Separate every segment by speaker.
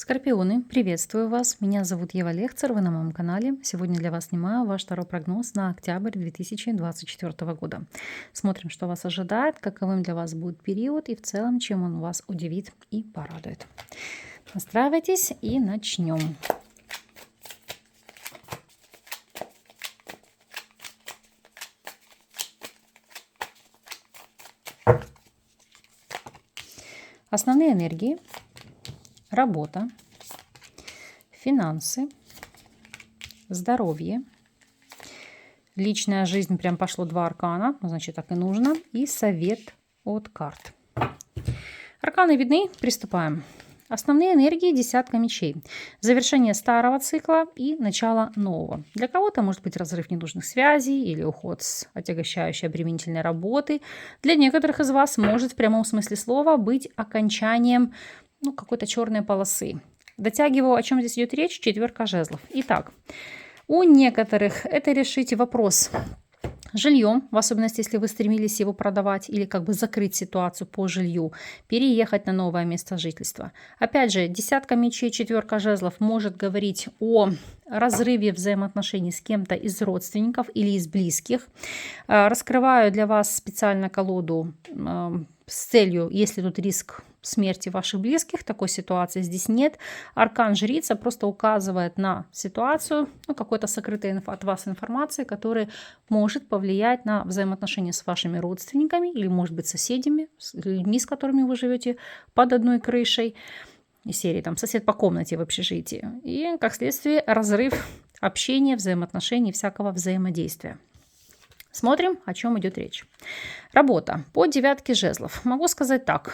Speaker 1: Скорпионы, приветствую вас. Меня зовут Ева Лехцер, вы на моем канале. Сегодня для вас снимаю ваш второй прогноз на октябрь 2024 года. Смотрим, что вас ожидает, каковым для вас будет период и в целом, чем он вас удивит и порадует. Настраивайтесь и начнем. Основные энергии: работа, финансы, здоровье, личная жизнь. Прям пошло два аркана, значит, так и нужно. И совет от карт. Арканы видны, приступаем. Основные энергии: десятка мечей. Завершение старого цикла и начало нового. Для кого-то может быть разрыв ненужных связей или уход с отягощающей обременительной работы. Для некоторых из вас может в прямом смысле слова быть окончанием какой-то черной полосы. Дотягиваю, о чем здесь идет речь. Четверка жезлов. Итак, у некоторых это решить вопрос жильем, в особенности, если вы стремились его продавать или как бы закрыть ситуацию по жилью, переехать на новое место жительства. Опять же, десятка мечей, четверка жезлов может говорить о разрыве взаимоотношений с кем-то из родственников или из близких. Раскрываю для вас специально колоду с целью, если тут риск смерти ваших близких, такой ситуации здесь нет. Аркан жрица просто указывает на ситуацию, какой-то сокрытой от вас информации, которая может повлиять на взаимоотношения с вашими родственниками или, может быть, соседями, с людьми, с которыми вы живете под одной крышей. Из серии там сосед по комнате в общежитии. И, как следствие, разрыв общения, взаимоотношений, всякого взаимодействия. Смотрим, о чем идет речь. Работа. По девятке жезлов. Могу сказать так.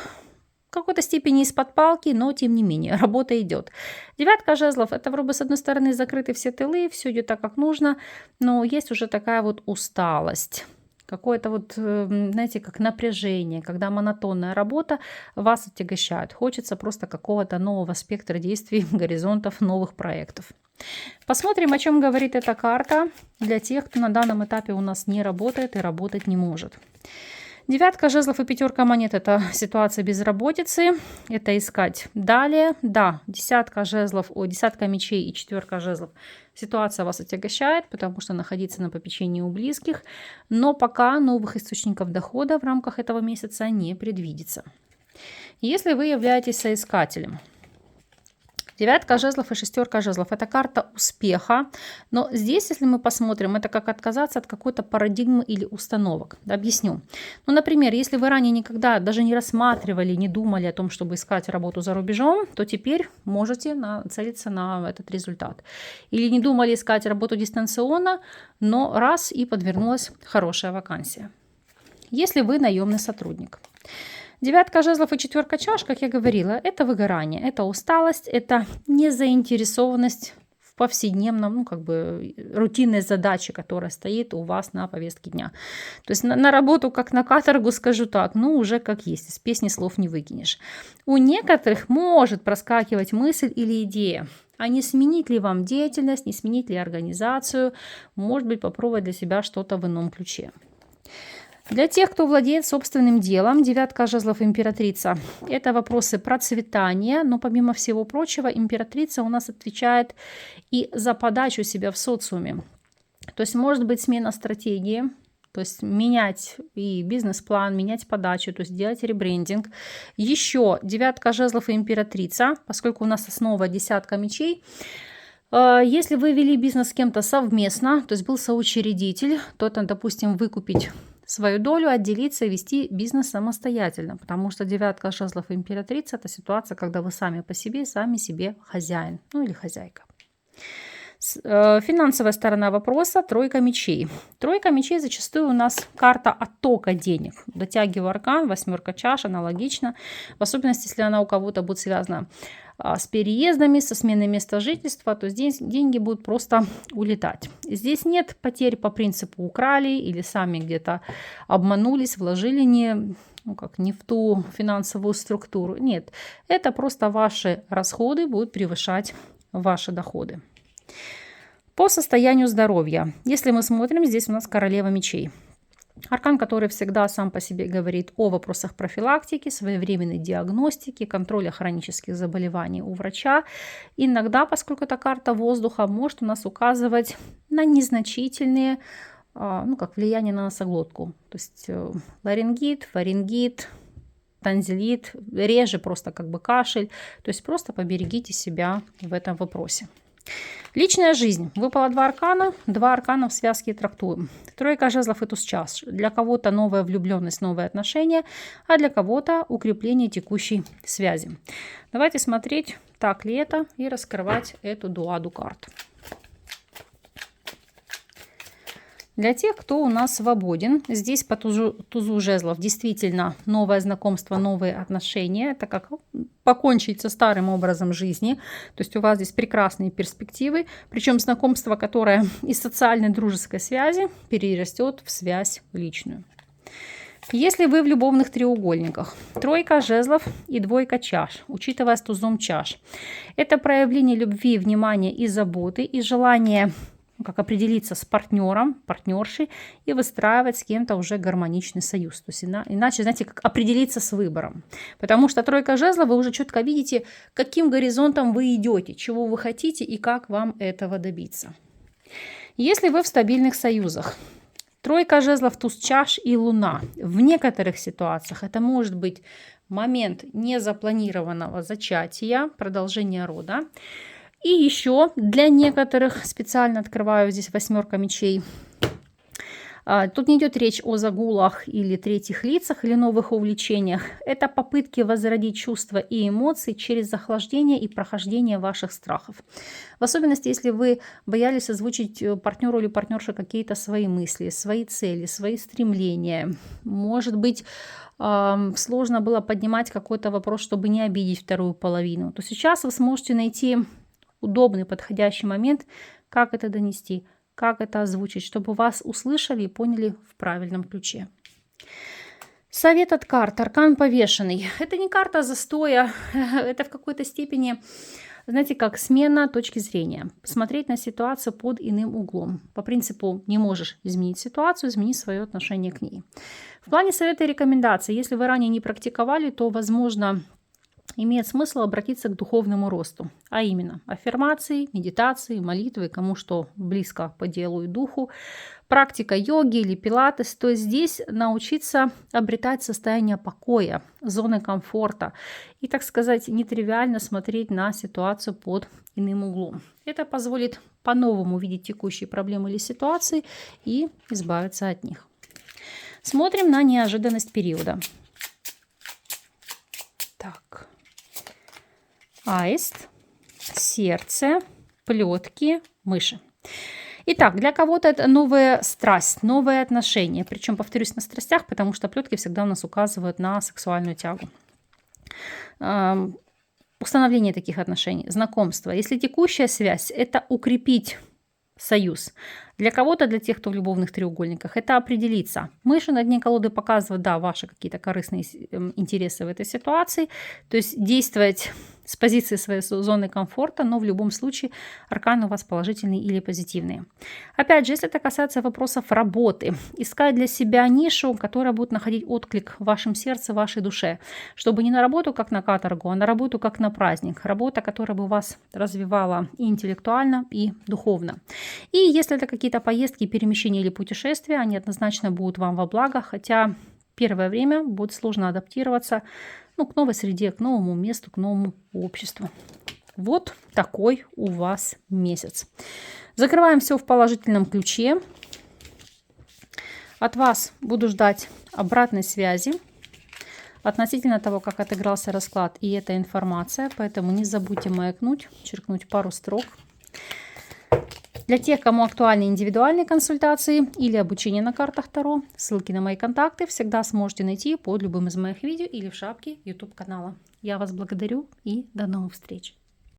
Speaker 1: В какой-то степени из-под палки, но тем не менее работа идет. Девятка жезлов — это вроде бы с одной стороны закрыты все тылы, все идет так, как нужно, но есть уже такая вот усталость. Какое-то знаете, как напряжение, когда монотонная работа вас отягощает. Хочется просто какого-то нового спектра действий, горизонтов, новых проектов. Посмотрим, о чем говорит эта карта для тех, кто на данном этапе у нас не работает и работать не может. Девятка жезлов и пятерка монет — это ситуация безработицы, это искать далее. Да, десятка мечей и четверка жезлов. Ситуация вас отягощает, потому что находиться на попечении у близких, но пока новых источников дохода в рамках этого месяца не предвидится. Если вы являетесь соискателем, девятка жезлов и шестерка жезлов — это карта успеха. Но здесь, если мы посмотрим, это как отказаться от какой-то парадигмы или установок. Объясню. Например, если вы ранее никогда даже не рассматривали, не думали о том, чтобы искать работу за рубежом, то теперь можете нацелиться на этот результат. Или не думали искать работу дистанционно, но раз и подвернулась хорошая вакансия. Если вы наемный сотрудник. Девятка жезлов и четверка чаш, как я говорила, это выгорание, это усталость, это незаинтересованность в повседневном, рутинной задаче, которая стоит у вас на повестке дня. То есть на работу, как на каторгу, скажу так, уже как есть, из песни слов не выкинешь. У некоторых может проскакивать мысль или идея, а не сменить ли вам деятельность, не сменить ли организацию, может быть, попробовать для себя что-то в ином ключе. Для тех, кто владеет собственным делом, девятка жезлов императрица – это вопросы процветания, но помимо всего прочего императрица у нас отвечает и за подачу себя в социуме. То есть может быть смена стратегии, то есть менять и бизнес-план, менять подачу, то есть делать ребрендинг. Еще девятка жезлов и императрица, поскольку у нас основа десятка мечей. Если вы вели бизнес с кем-то совместно, то есть был соучредитель, то, допустим, выкупить свою долю, отделиться и вести бизнес самостоятельно, потому что девятка жезлов и императрица — это ситуация, когда вы сами по себе, сами себе хозяин, или хозяйка. Финансовая сторона вопроса — тройка мечей. Тройка мечей зачастую у нас карта оттока денег. Дотягиваю аркан, восьмерка чаш, аналогично, в особенности, если она у кого-то будет связана с переездами, со сменой места жительства, то здесь деньги будут просто улетать. Здесь нет потерь по принципу украли или сами где-то обманулись, вложили не в ту финансовую структуру. Нет, это просто ваши расходы будут превышать ваши доходы. По состоянию здоровья. Если мы смотрим, здесь у нас королева мечей. Аркан, который всегда сам по себе говорит о вопросах профилактики, своевременной диагностики, контроля хронических заболеваний у врача. Иногда, поскольку это карта воздуха, может у нас указывать на незначительные, как влияние на носоглотку. То есть ларингит, фарингит, танзелит, реже просто как бы кашель. То есть просто поберегите себя в этом вопросе. Личная жизнь. Выпало 2 аркана. 2 аркана в связке трактуем. Тройка жезлов и туз чаш. Для кого-то новая влюбленность, новые отношения, а для кого-то укрепление текущей связи. Давайте смотреть, так ли это, и раскрывать эту дуаду карт. Для тех, кто у нас свободен, здесь по тузу жезлов действительно новое знакомство, новые отношения. Это как покончить со старым образом жизни. То есть у вас здесь прекрасные перспективы. Причем знакомство, которое из социальной дружеской связи перерастет в связь личную. Если вы в любовных треугольниках, 3 жезлов и 2 чаш, учитывая с тузом чаш, это проявление любви, внимания и заботы, и желание как определиться с партнером, партнершей и выстраивать с кем-то уже гармоничный союз. То есть иначе, знаете, как определиться с выбором. Потому что 3 жезлов, вы уже четко видите, каким горизонтом вы идете, чего вы хотите и как вам этого добиться. Если вы в стабильных союзах, 3 жезлов, туз чаш и луна. В некоторых ситуациях это может быть момент незапланированного зачатия, продолжения рода. И еще для некоторых, специально открываю здесь 8 мечей, тут не идет речь о загулах или третьих лицах или новых увлечениях. Это попытки возродить чувства и эмоции через охлаждение и прохождение ваших страхов. В особенности, если вы боялись озвучить партнеру или партнерше какие-то свои мысли, свои цели, свои стремления. Может быть, сложно было поднимать какой-то вопрос, чтобы не обидеть вторую половину. То сейчас вы сможете найти удобный, подходящий момент, как это донести, как это озвучить, чтобы вас услышали и поняли в правильном ключе. Совет от карт. Аркан повешенный. Это не карта застоя, это в какой-то степени, знаете, как смена точки зрения. Посмотреть на ситуацию под иным углом. По принципу, не можешь изменить ситуацию, измени свое отношение к ней. В плане совета и рекомендаций, если вы ранее не практиковали, то, возможно, имеет смысл обратиться к духовному росту, а именно аффирмации, медитации, молитвы, кому что близко по делу и духу, практика йоги или пилатес. То есть здесь научиться обретать состояние покоя, зоны комфорта и, так сказать, нетривиально смотреть на ситуацию под иным углом. Это позволит по-новому видеть текущие проблемы или ситуации и избавиться от них. Смотрим на неожиданность периода. Так. Аист, сердце, плетки, мыши. Итак, для кого-то это новая страсть, новые отношения. Причем, повторюсь, на страстях, потому что плетки всегда у нас указывают на сексуальную тягу. Установление таких отношений, знакомство. Если текущая связь – это укрепить союз. Для кого-то, для тех, кто в любовных треугольниках, это определиться. Мыши на дне колоды показывают, да, ваши какие-то корыстные интересы в этой ситуации. То есть действовать с позиции своей зоны комфорта, но в любом случае арканы у вас положительные или позитивные. Опять же, если это касается вопросов работы, искать для себя нишу, которая будет находить отклик в вашем сердце, в вашей душе, чтобы не на работу как на каторгу, а на работу как на праздник. Работа, которая бы вас развивала и интеллектуально, и духовно. И если это какие-то поездки, перемещения или путешествия, они однозначно будут вам во благо, хотя первое время будет сложно адаптироваться к новой среде, к новому месту, к новому обществу. Вот такой у вас месяц. Закрываем все в положительном ключе. От вас буду ждать обратной связи относительно того, как отыгрался расклад и эта информация. Поэтому не забудьте маякнуть, черкнуть пару строк. Для тех, кому актуальны индивидуальные консультации или обучение на картах Таро, ссылки на мои контакты всегда сможете найти под любым из моих видео или в шапке YouTube канала. Я вас благодарю и до новых встреч!